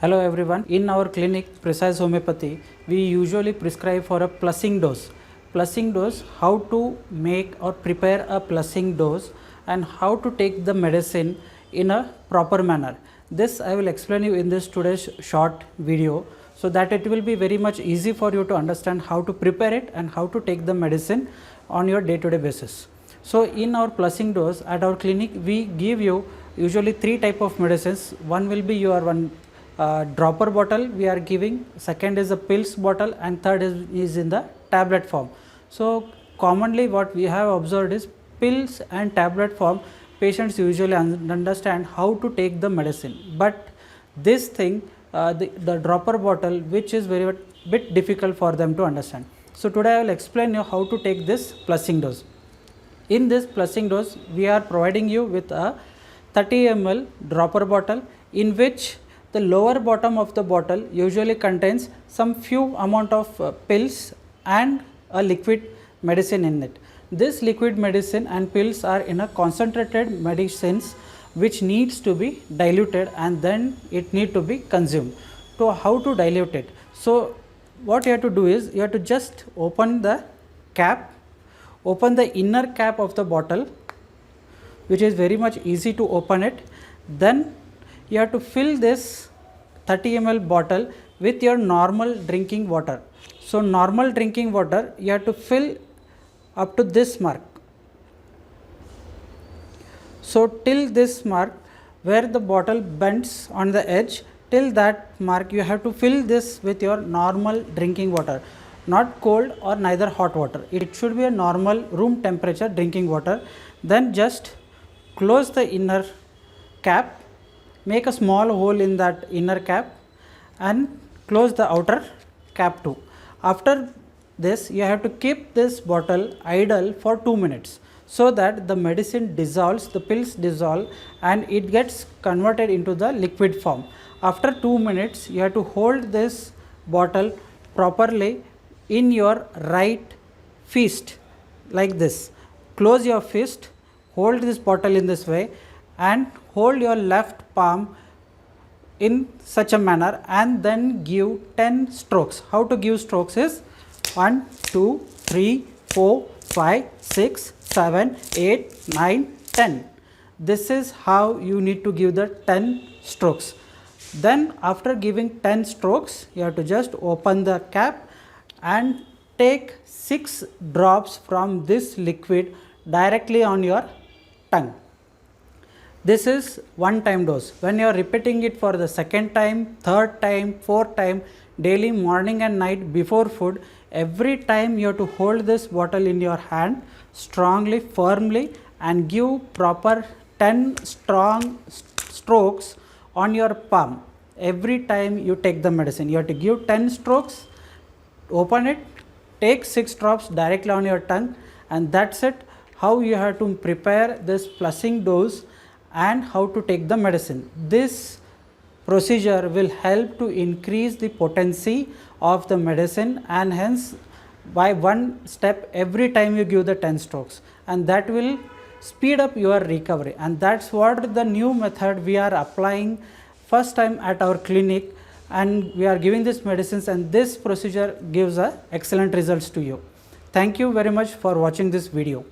Hello everyone. In our clinic Precise Homeopathy, we usually prescribe for a plusing dose. Plusing dose, how to make or prepare a plusing dose and how to take the medicine in a proper manner. This I will explain you in this today's short video, so that it will be very much easy for you to understand how to prepare it and how to take the medicine on your day-to-day basis. So in our plusing dose at our clinic, we give you usually three type of medicines. One will be your dropper bottle we are giving, second is a pills bottle, and third is in the tablet form. So commonly what we have observed is pills and tablet form patients usually understand how to take the medicine, but this thing the dropper bottle, which is very bit difficult for them to understand. So today I will explain you how to take this plusing dose. In this plusing dose, we are providing you with a 30 ml dropper bottle, in which the lower bottom of the bottle usually contains some few amount of pills and a liquid medicine in it. This liquid medicine and pills are in a concentrated medicines which needs to be diluted and then it need to be consumed. So how to dilute it? So what you have to do is you have to just open the cap, open the inner cap of the bottle, which is very much easy to open it. Then you have to fill this 30 ml bottle with your normal drinking water. So normal drinking water you have to fill up to this mark. So till this mark where the bottle bends on the edge, till that mark you have to fill this with your normal drinking water, not cold or neither hot water. It should be a normal room temperature drinking water. Then just close the inner cap, make a small hole in that inner cap and close the outer cap too. After this you have to keep this bottle idle for 2 minutes, so that the medicine dissolves, the pills dissolve and it gets converted into the liquid form. After 2 minutes you have to hold this bottle properly in your right fist like this. Close your fist, hold this bottle in this way and hold your left palm in such a manner and then give 10 strokes. How to give strokes is 1, 2, 3, 4, 5, 6, 7, 8, 9, 10. This is how you need to give the 10 strokes. Then after giving 10 strokes, you have to just open the cap and take 6 drops from this liquid directly on your tongue. This is one time dose. When you are repeating it for the second time, third time, fourth time, daily, morning and night before food, every time you have to hold this bottle in your hand strongly, firmly and give proper 10 strong strokes on your palm. Every time you take the medicine, you have to give 10 strokes, open it, take 6 drops directly on your tongue, and that's it. How you have to prepare this plusing dose and how to take the medicine. This procedure will help to increase the potency of the medicine, and hence by one step every time you give the 10 strokes, and that will speed up your recovery. And that's what the new method we are applying first time at our clinic, and we are giving these medicines, and this procedure gives excellent results to you. Thank you very much for watching this video.